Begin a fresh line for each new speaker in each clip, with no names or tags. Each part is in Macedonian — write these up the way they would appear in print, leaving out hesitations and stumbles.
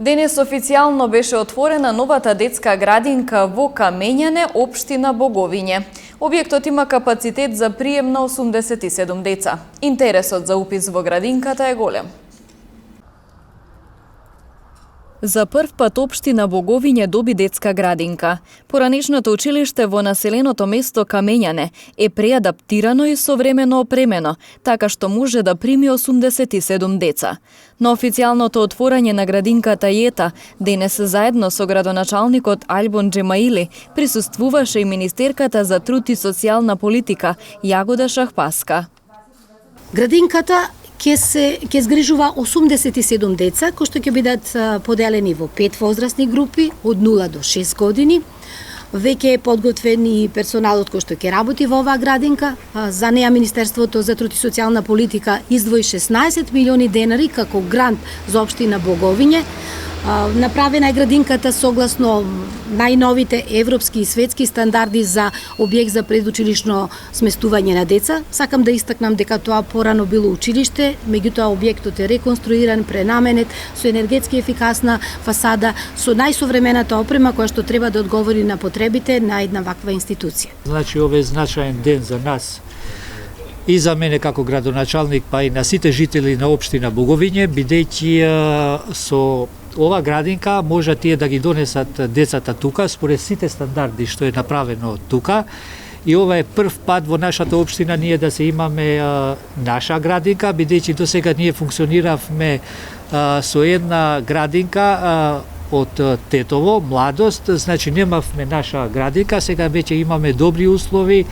Денес официјално беше отворена новата детска градинка во Камењане, општина Боговиње. Објектот има капацитет за прием на 87 деца. Интересот за упис во градинката е голем. За прв пат општина Боговиње доби детска градинка. Поранешното училиште во населеното место Камењане е преадаптирано и современо опремено, така што може да прими 87 деца. На официјалното отворање на градинката Јета, денес заедно со градоначалникот Альбон Джемаили присуствуваше и министерката за труд и социјална политика Јагода Шахпаска.
Градинката ќе згрижува 87 деца, кои што ќе бидат поделени во 5 возрастни групи од 0 до 6 години. Веќе е подготвен и персоналот кој што ќе работи во оваа градинка. За неа Министерството за труд и социјална политика издвои 16 милиони денари како грант за општина Боговиње. Направена е градинката согласно најновите европски и светски стандарди за објект за предучилишно сместување на деца. Сакам да истакнам дека тоа порано било училиште, меѓутоа објектот е реконструиран, пренаменет, со енергетски ефикасна фасада, со најсовремената опрема која што треба да одговори на потребите на една ваква институција.
Значи, ова е значаен ден за нас и за мене како градоначалник, па и на сите жители на општина Боговиње, бидејќи со ова градинка може тие да ги донесат децата тука според сите стандарди што е направено тука. И ова е прв пат во нашата општина ние да се имаме наша градинка, бидејќи до сега ние функциониравме со една градинка од Тетово, младост, значи немавме наша градинка, сега веќе имаме добри услови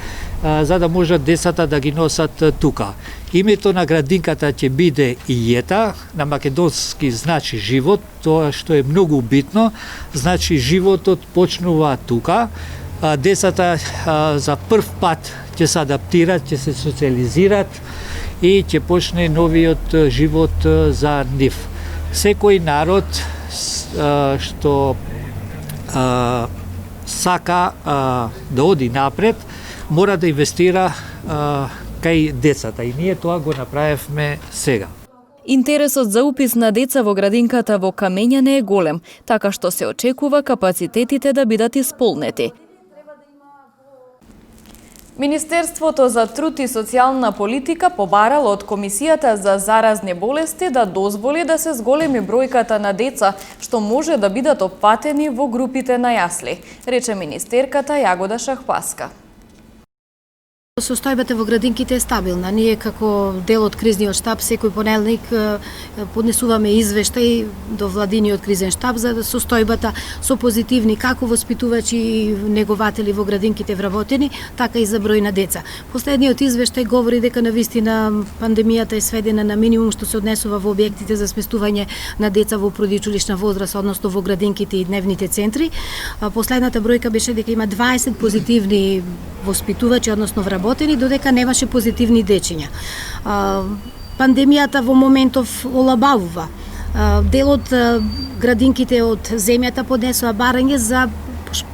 за да можат децата да ги носат тука. Името на градинката ќе биде Јета, на македонски значи живот, тоа што е многу битно, значи животот почнува тука. Децата за прв пат ќе се адаптират, ќе се социализират и ќе почне новиот живот за нив. Секој народ што сака да оди напред, мора да инвестира кај децата и ние тоа го направивме сега.
Интересот за упис на деца во градинката во Камењане е голем, така што се очекува капацитетите да бидат исполнети. Министерството за труд и социјална политика побарало од Комисијата за заразни болести да дозволи да се зголеми бројката на деца што може да бидат опфатени во групите на јасли, рече министерката Јагода Шахпаска.
Состојбата во градинките е стабилна. Ние како дел од кризниот штаб секој понеделник поднесуваме извештај до владиниот кризен штаб за состојбата со позитивни како воспитувачи и негователи во градинките вработени, така и за број на деца. Последниот извештај говори дека навистина пандемијата е сведена на минимум што се однесува во објектите за сместување на деца во предучилишна возраст, односно во градинките и дневните центри. Последната бројка беше дека има 20 позитивни воспитувачи, односно вработени, додека немаше позитивни дечиња. Пандемијата во моментов олабавува. Дел од градинките од земјата поднесува барање за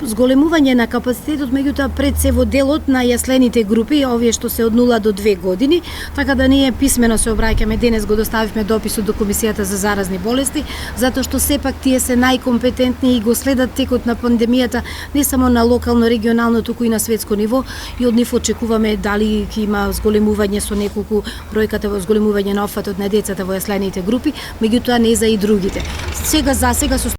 зголемување на капацитетот, меѓутоа пред се во делот на јаслените групи, овие што се од 0 до 2 години, така да ние писмено се обраќаме. Денес го доставивме дописот до Комисијата за заразни болести, затоа што сепак тие се најкомпетентни и го следат текот на пандемијата не само на локално, регионално, туку и на светско ниво, и од нив очекуваме дали ќе има зголемување со неколку бројката во зголемување на опфатот на децата во јаслените групи, меѓутоа не за и другите. За сега со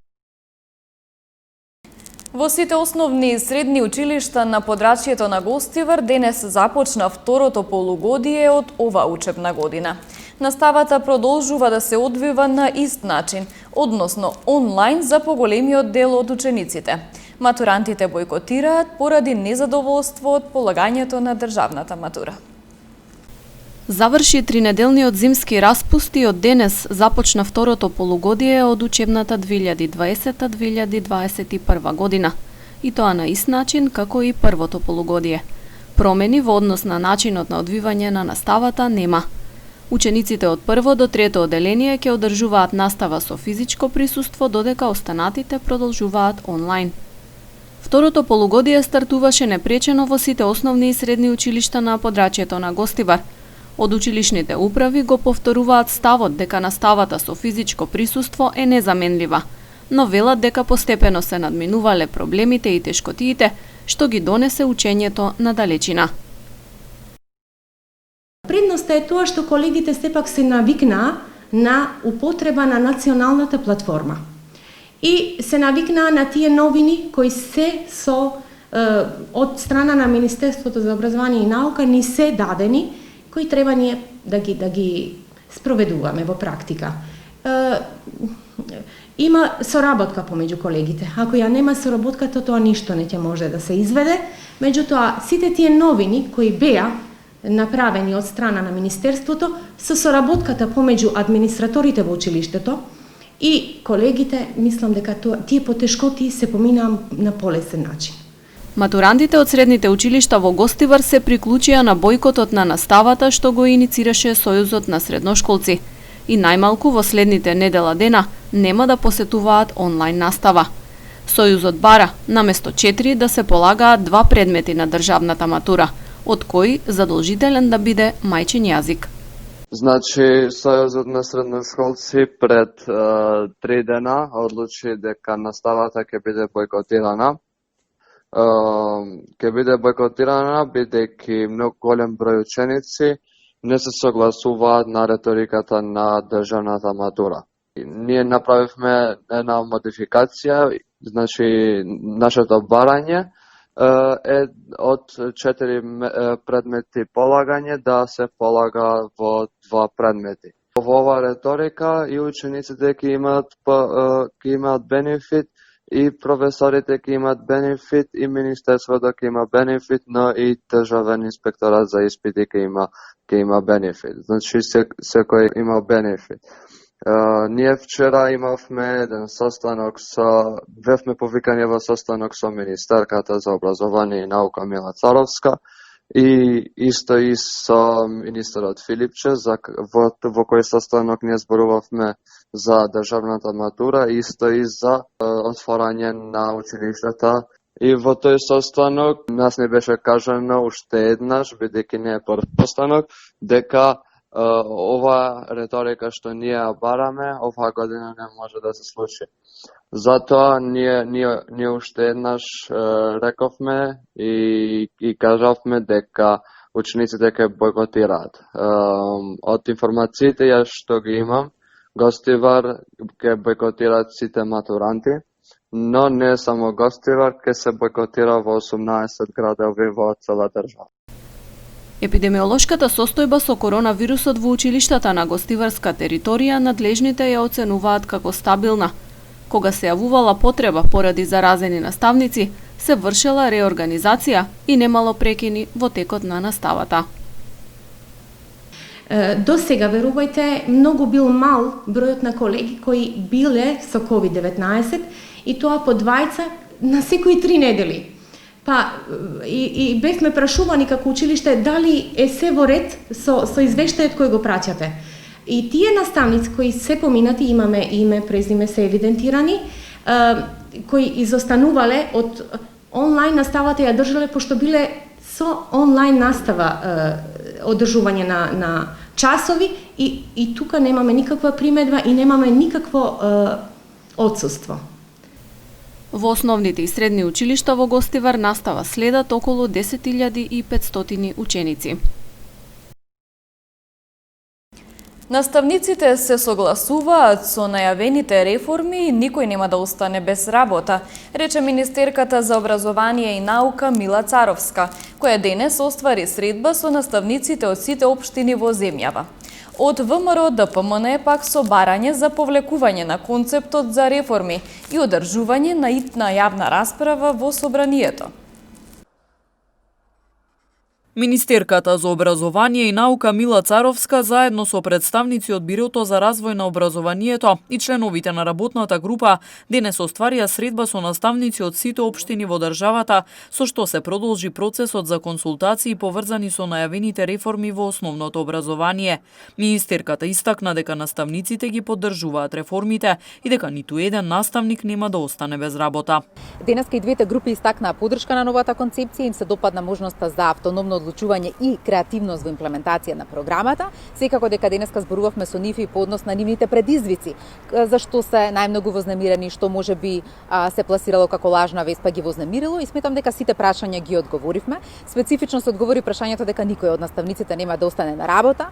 Во сите основни и средни училишта на подрачјето на Гостивар денес започна второто полугодие од ова учебна година. Наставата продолжува да се одвива на ист начин, односно онлайн за поголемиот дел од учениците. Матурантите бојкотираат поради незадоволство од полагањето на државната матура.
Заврши тринеделниот зимски распуст и од денес започна второто полугодие од учебната 2020-2021 година. И тоа на ист начин како и првото полугодие. Промени во однос на начинот на одвивање на наставата нема. Учениците од прво до трето оделение ќе одржуваат настава со физичко присуство, додека останатите продолжуваат онлайн. Второто полугодие стартуваше непречено во сите основни и средни училишта на подрачјето на Гостивар. Од училишните управи го повторуваат ставот дека наставата со физичко присуство е незаменлива. но велат дека постепено се надминувале проблемите и тешкотиите што ги донесе учењето на далечина.
Предноста е тоа што колегите сепак се навикнаа на употреба на националната платформа. И се навикнаа на тие новини кои се од страна на Министерството за образование и наука ни се дадени, кои треба ние да ги спроведуваме во практика. Има соработка помеѓу колегите. Ако ја нема соработката, тоа ништо не ќе може да се изведе. Меѓутоа, сите тие новини кои беа направени од страна на Министерството со соработката помеѓу администраторите во училиштето и колегите, мислам дека тие потешкоти се поминаа на полесен начин.
Матурантите од средните училишта во Гостивар се приклучија на бојкотот на наставата што го иницираше Сојузот на средношколци и најмалку во следните недела дена нема да посетуваат онлайн настава. Сојузот бара наместо 4 да се полагаат 2 предмети на државната матура, од кои задолжителен да биде мајчин јазик.
Значи, Сојузот на средношколци пред 3 дена одлучи дека наставата ќе биде бојкотирана. Ќе биде бојкотирана бидејќи многу голем број ученици не се согласуваат на реториката на државната матура. Ние направивме една модификација, значи нашето барање е од 4 предмети полагање да се полага во 2 предмети. Во ова реторика и учениците ќе имаат бенефит, и професорите ќе имаат бенефит, и Министерството ќе има бенефит, но и Државен инспекторат за испити ќе има бенефит. Значи секој има бенефит. Ние вчера имавме еден состанок бевме повикани во состанок со министерката за образование и наука Мила Царовска и исто и со министерот Филипче, во кој состанок ние зборувавме за државната матура, исто и за отворање на училиштата. И во тој состанок нас не беше кажано уште еднаш, бидејќи не е прв состанок, дека ова реторика што ние ја бараме, оваа година не може да се случи. Затоа ние уште еднаш рековме и кажавме дека учениците ќе бојкотираат. Од информациите ја што ги имам, Гостивар ќе бојкотираат сите матуранти, но не само Гостивар, ќе се бојкотира во 18 градови во цела држава.
Епидемиолошката состојба со коронавирусот во училиштата на гостиварска територија надлежните ја оценуваат како стабилна. Кога се јавувала потреба поради заразени наставници, се вршела реорганизација и немало прекини во текот на наставата.
До сега, верувајте, многу бил мал бројот на колеги кои биле со COVID-19 и тоа по двајца на секои 3 недели. Па и бевме прашувани како училиште дали е се во ред со извештајот кој го праќате. И тие наставници кои се поминати, имаме име, презиме се евидентирани, кои изостанувале од онлайн наставата ја држале пошто биле со онлайн настава одржување на часови и тука немаме никаква примедба и немаме никакво отсуство.
Во основните и средни училишта во Гостивар настава следат околу 10.500 ученици.
Наставниците се согласуваат со најавените реформи и никој нема да остане без работа, рече министерката за образование и наука Мила Царовска, која денес оствари средба со наставниците од сите општини во земјава. Од ВМРО ДПМН пак со барање за повлекување на концептот за реформи и одржување на итна јавна расправа во собранието. Министерката за образование и наука Мила Царовска заедно со представници од Бирото за развој на образованието и членовите на работната група денес остварија средба со наставници од сите општини во државата, со што се продолжи процесот за консултации поврзани со најавените реформи во основното образование. Министерката истакна дека наставниците ги поддржуваат реформите и дека ниту еден наставник нема да остане без работа.
Денеска и двете групи истакнаа поддршка на новата концепција, им се допадна можноста за автономно одлучување и креативност во имплементација на програмата. Секако дека денеска зборувавме со нив и по однос на нивните предизвици, зашто се најмногу вознемирени, што можеби се пласирало како лажна вест па ги вознемирило, и сметам дека сите прашања ги одговоривме. Специфично се одговори прашањето дека никој од наставниците нема да остане на работа,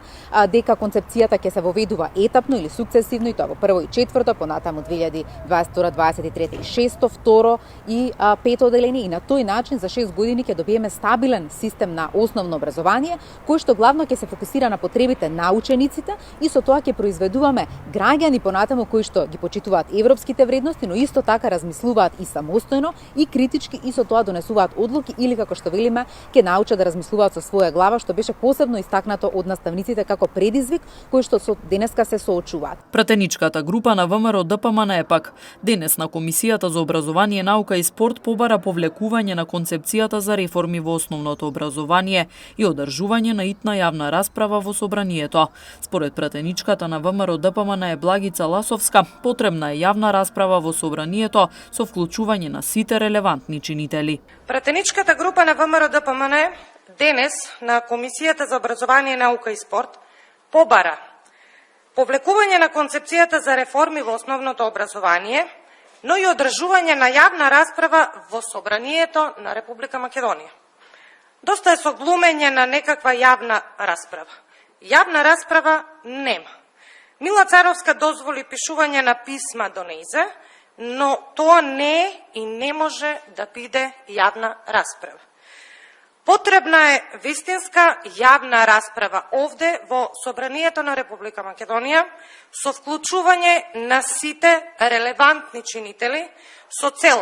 дека концепцијата ќе се воведува етапно или сукцесивно, и тоа во прво и четврто, понатаму 2022, 23 и 6, второ и пето одделение, и на тој начин за 6 години ќе добиеме стабилен систем на основно образование, кој што главно ќе се фокусира на потребите на учениците, и со тоа ќе произведуваме граѓани понатаму кои што ги почитуваат европските вредности, но исто така размислуваат и самостојно и критички, и со тоа донесуваат одлуки, или како што велиме, ќе научат да размислуваат со своја глава, што беше посебно истакнато од наставниците како предизвик кој што денеска се соочуваат.
Пратеничката група на ВМРО ДПМН е пак денес на Комисијата за образование, наука и спорт побара повлекување на концепцијата за реформи во основното образование и одржување на итна јавна расправа во собранието. Според пратеничката на ВМРО ДПМН Благица Ласовска, потребна е јавна расправа во собранието со вклучување на сите релевантни чинители.
Пратеничката група на ВМРО ДПМН денес на Комисијата за образование, наука и спорт побара повлекување на концепцијата за реформи во основното образование, но и одржување на јавна расправа во собранието на Република Македонија. Доста е соглумење на некаква јавна расправа. Јавна расправа нема. Мила Царовска дозволи пишување на писма до нејзе, но тоа не е и не може да биде јавна расправа. Потребна е вистинска јавна расправа овде во Собранието на Република Македонија со вклучување на сите релевантни чинители со цел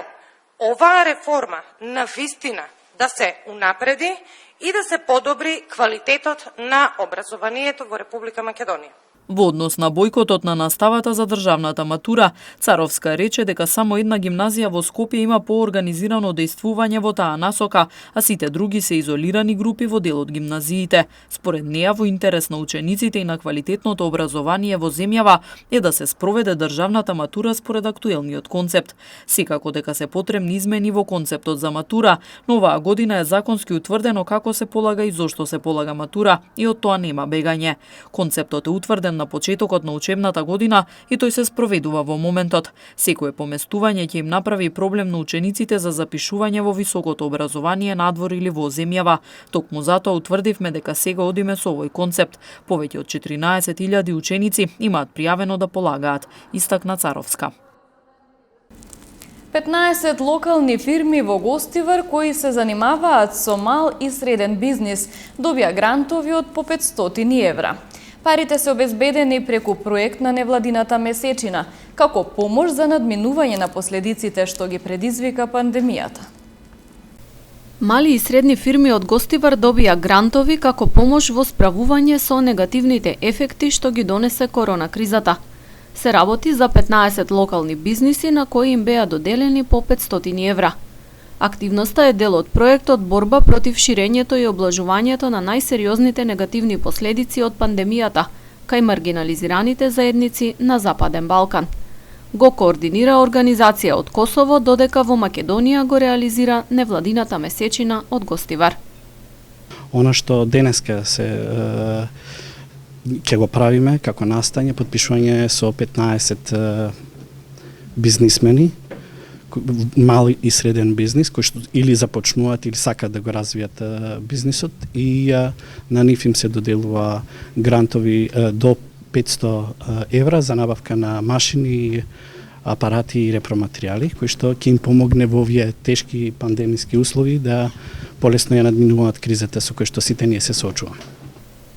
оваа реформа на вистина да се унапреди и да се подобри квалитетот на образованието во Република Македонија.
Во однос на бојкотот на наставата за државната матура, Царовска рече дека само една гимназија во Скопје има поорганизирано дејствување во таа насока, а сите други се изолирани групи во дел од гимназиите. Според неа, во интерес на учениците и на квалитетното образование во земјава е да се спроведе државната матура според актуелниот концепт. Секако дека се потребни измени во концептот за матура, но оваа година е законски утврдено како се полага и зошто се полага матура, и од тоа нема бегање. Концептот е утврден на почетокот на учебната година и тој се спроведува во моментот. Секое поместување ќе им направи проблем на учениците за запишување во високото образование надвор или во земјава. Токму затоа утврдивме дека сега одиме со овој концепт. Повеќе од 14.000 ученици имаат пријавено да полагаат, истакна Царовска. 15 локални фирми во Гостивар кои се занимаваат со мал и среден бизнис добија грантови од по 500 евра. Парите се обезбедени преку проект на невладината Месечина, како помош за надминување на последиците што ги предизвика пандемијата.
Мали и средни фирми од Гостивар добија грантови како помош во справување со негативните ефекти што ги донесе корона кризата. Се работи за 15 локални бизниси на кои им беа доделени по 500 евра. Активноста е дел од проектот борба против ширењето и облажувањето на најсериозните негативни последици од пандемијата кај маргинализираните заедници на Западен Балкан. Го координира организација од Косово, додека во Македонија го реализира невладината Месечина од Гостивар.
Она што денеска ќе го правиме како настање потпишување со 15 бизнисмени, мали и среден бизнис, кои што или започнуваат или сакаат да го развијат бизнисот, и на нив им се доделува грантови до 500 евра за набавка на машини, апарати и repроматеријали, кои што ќе им помогне во овие тешки пандемиски услови да полесно ја надминуваат кризата со која што сите ние се соочуваме.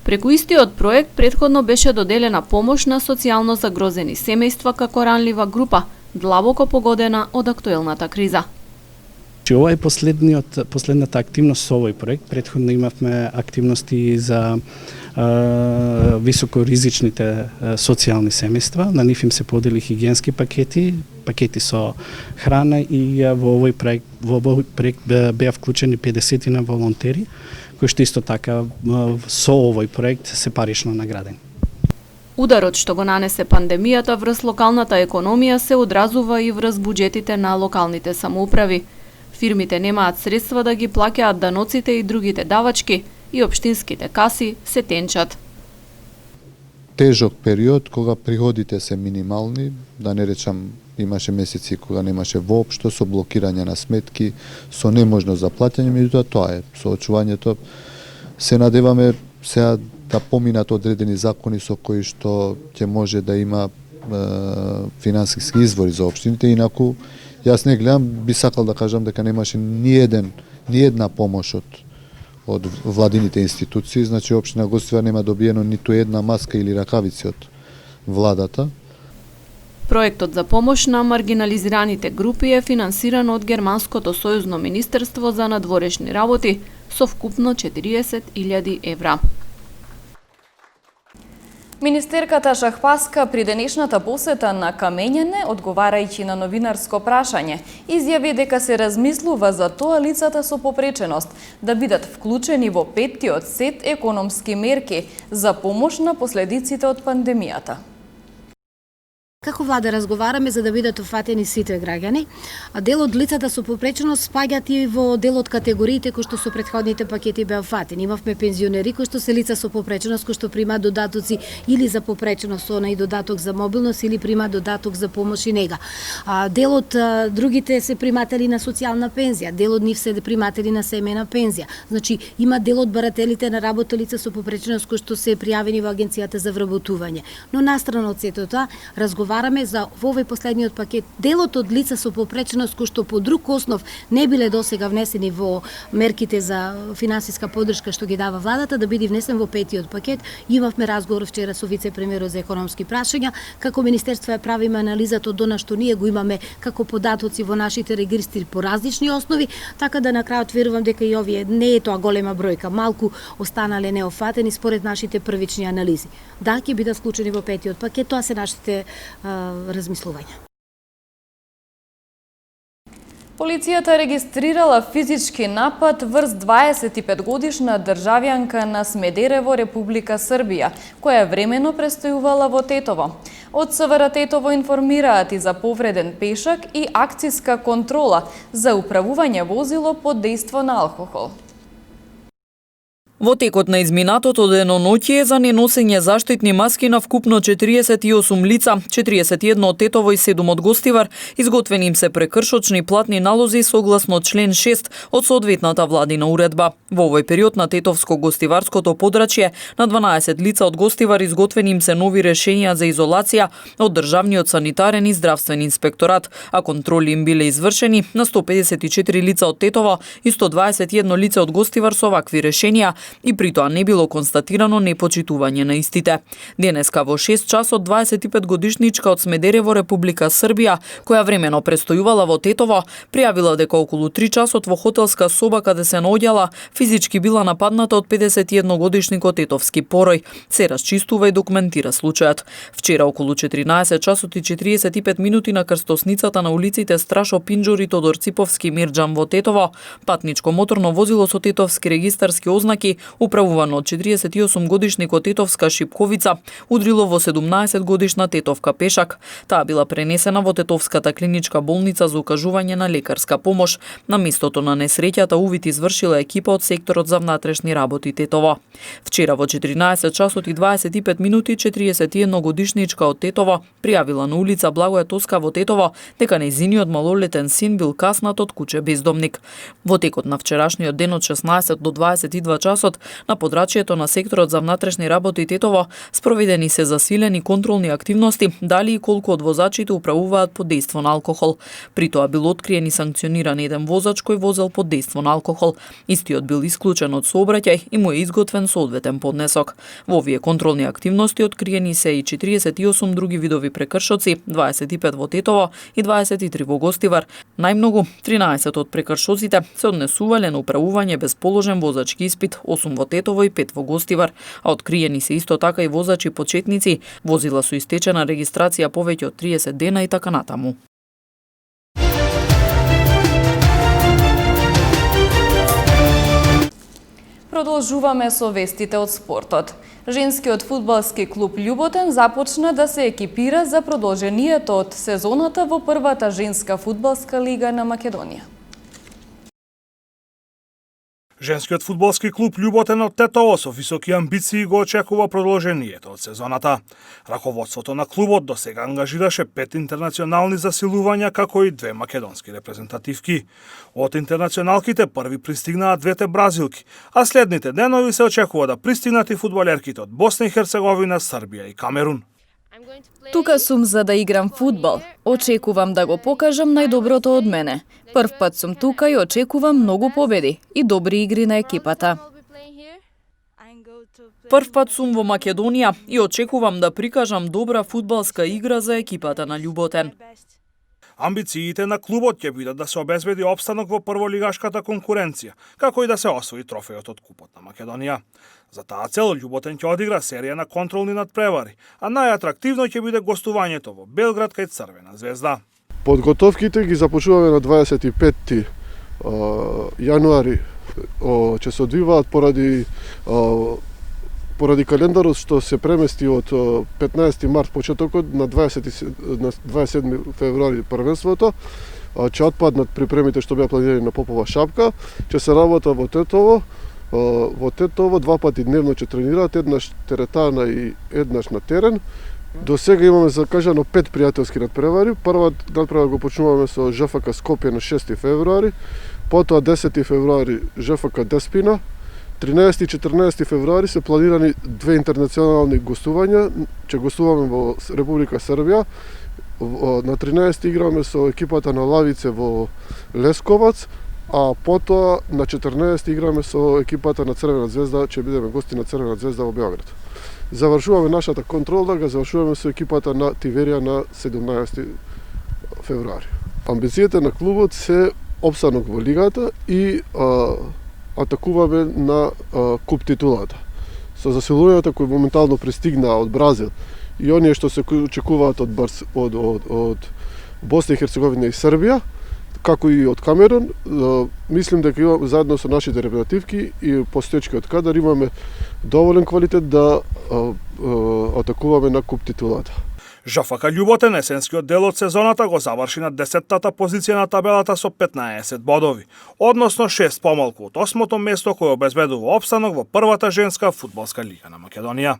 Преку истиот проект претходно беше доделена помош на социјално загрозени семејства како ранлива група, длабоко погодена од актуелната криза.
Ова е последната активност со овој проект. Претходно имавме активности за високоризичните социјални семејства. На нив им се подели хигиенски пакети со храна, и во овој проект беа вклучени 50 на волонтери, кои што исто така со овој проект се парично наградени.
Ударот што го нанесе пандемијата врз локалната економија се одразува и врз буџетите на локалните самоуправи. Фирмите немаат средства да ги плаќаат даноците и другите давачки, и општинските каси се тенчат.
Тежок период кога приходите се минимални, да не речам имаше месеци кога немаше воопшто, со блокирање на сметки, со неможност за плаќање, меѓутоа тоа е соочувањето. Се надеваме сега да поминат одредени закони со кои што ќе може да има финансиски извори за општините, инаку јас не гледам, би сакал да кажам дека немаше ни една помош од владините институции, значи општина Гостивар нема добиено ниту една маска или ракавици од владата.
Проектот за помош на маргинализираните групи е финансиран од Германското сојузно министерство за надворешни работи со вкупно 40.000 евра.
Министерката Шахпаска при денешната посета на Камењане, одговарајќи на новинарско прашање, изјави дека се размислува за тоа лицата со попреченост да бидат вклучени во 5-тиот сет економски мерки за помош на последиците од пандемијата.
Како влада разговараме за да бидат офатени сите граѓани, а дел од лицата со попреченост спаѓаат и во дел од категориите кои што со претходните пакети беа офатени. Имавме пензионери кои што се лица со попреченост, кои што примаат додатоци или за попреченост, она и додаток за мобилност или примаат додаток за помош и нега. Дел од другите се приматели на социјална пензија, дел од нив се приматели на семејна пензија. Значи има дел од барателите на работа лица со попреченост кои што се пријавени во агенцијата за вработување. Но настрана од сето тоа, разговараме за во овој последниот пакет делот од лица со попреченост кои што по друг основ не биле досега внесени во мерките за финансиска поддршка што ги дава владата, да биде внесен во 5-тиот пакет. Имавме разговор вчера со вице-премиерот за економски прашања, како министерство ја правиме анализата од она што ние го имаме како податоци во нашите регистри по различни основи, така да на крајот верувам дека и овие не е тоа голема бројка, малку останале неофатени според нашите првични анализи. Да, ќе бидат вклучени во 5-тиот пакет, тоа се нашите размислувања.
Полицијата регистрирала физички напад врз 25-годишна државјанка на Смедерево, Република Србија, која времено престојувала во Тетово. Од СВР Тетово информираат и за повреден пешак и акциска контрола за управување возило под дејство на алкохол. Во текот на изминатото деноноќие за неносење заштитни маски на вкупно 48 лица, 41 од Тетово и 7 од Гостивар, изготвени им се прекршочни платни налози согласно член 6 од соодветната владина уредба. Во овој период на Тетовско-Гостиварското подрачје на 12 лица од Гостивар изготвени им се нови решенија за изолација од државниот санитарен и здравствен инспекторат, а контроли им биле извршени на 154 лица од Тетово и 121 лица од Гостивар со вакви решенија, и при тоа не било констатирано непочитување на истите. Денеска во 6 часот 25-годишничка од Смедерево, Република Србија, која времено престојувала во Тетово, пријавила дека околу 3 часот во хотелска соба каде се наоѓала, физички била нападната од 51-годишникот тетовски порој. Се расчистува и документира случајот. Вчера околу 14 часот и 45 минути на крстосницата на улиците Страшо Пинџур и Тодор Циповски Мирџан во Тетово, патничко моторно возило со тетовски регистарски ознаки управувано од 48-годишникот Тетовска Шипковица, удрило во 17-годишна тетовка пешак. Таа била пренесена во Тетовската клиничка болница за укажување на лекарска помош. На местото на несреќата увид извршила екипа од секторот за внатрешни работи Тетово. Вчера во 14 часот и 25 минути 41-годишничка од Тетово пријавила на улица Благоја Тоска во Тетово дека нејзиниот малолетен син бил каснат од куќе бездомник. Во текот на вчерашниот ден од 16 до 22 часот на подрачјето на секторот за внатрешни работи Тетово спроведени се засилени контролни активности, дали и колку од возачите управуваат под дејство на алкохол. При тоа бил откриен и санкциониран еден возач кој возел под дејство на алкохол. Истиот бил исклучен од сообраќај и му е изготвен соодветен поднесок. Во овие контролни активности откриени се и 48 други видови прекршоци, 25 во Тетово и 23 во Гостивар. Најмногу 13 од прекршоците се однесувале на управување без положен возачки испит, 8 во Тетово и 5 во Гостивар, а откриени се исто така и возачи почетници, возила со истечена регистрација повеќе од 30 дена и така натаму. Продолжуваме со вестите од спортот. Женскиот фудбалски клуб Љуботен започна да се екипира за продолжението од сезоната во првата женска фудбалска лига на Македонија.
Женскиот фудбалски клуб Љуботен од Тетово со високи амбиции го очекува продолжението од сезоната. Раководството на клубот досега ангажираше 5 интернационални засилувања, како и 2 македонски репрезентативки. Од интернационалките први пристигнаа двете бразилки, а следните денови се очекува да пристигнат и фудбалерките од Босна и Херцеговина, Србија и Камерун.
Тука сум за да играм фудбал. Очекувам да го покажам најдоброто од мене. Прв пат сум тука и очекувам многу победи и добри игри на екипата.
Прв пат сум во Македонија и очекувам да прикажам добра фудбалска игра за екипата на Љуботен.
Амбициите на клубот ќе бидат да се обезбеди опстанок во прволигашката конкуренција, како и да се освои трофејот од Купот на Македонија. За таа цел Љуботен ќе одигра серија на контролни надпревари, а најатрактивно ќе биде гостувањето во Белград кај Црвена звезда.
Подготовките ги започнуваме на 25 јануари, ќе се одвиваат поради календарот што се премести од 15 март почетокот на 27 февруари првенството, ќе отпаднат припремите што беа планирани на Попова шапка, ќе се работа во Тетово. Во Тетово 2 пати дневно ќе тренираат, еднаш теретана и еднаш на терен. До сега имаме закажано 5 пријателски надпревари. Прва надпревар го почнуваме со ЖФК Скопје на 6 февруари, потоа 10 февруари ЖФК Деспина, 13 и 14 февруари се планирани 2 интернационални гостувања. Ќе гостуваме во Република Србија. На 13 играме со екипата на Лавице во Лесковац, а потоа на 14 играме со екипата на Црвена звезда, ќе бидеме гости на Црвена звезда во Београд. Завршуваме нашата контрола, го завршуваме со екипата на Тиверија на 17 февруари. Амбициите на клубот се опстанок во лигата и атакуваме на куп титулата. Со засилувањата кои моментално пристигнаа од Бразил и оние што се очекуваат од Босна и Херцеговина и Србија, како и од Камерун, мислим дека имаме заедно со нашите репрезентативки и постоечкиот кадар имаме доволен квалитет да атакуваме на куп титулата.
ЖФК Љуботен есенскиот дел од сезоната го заврши на 10-тата позиција на табелата со 15 бодови, односно 6 помалку од 8-то место кој обезбедува опстанок во првата женска фудбалска лига на Македонија.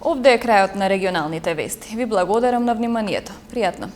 Овде е крајот на регионалните вести. Ви благодарам на вниманието. Пријатно!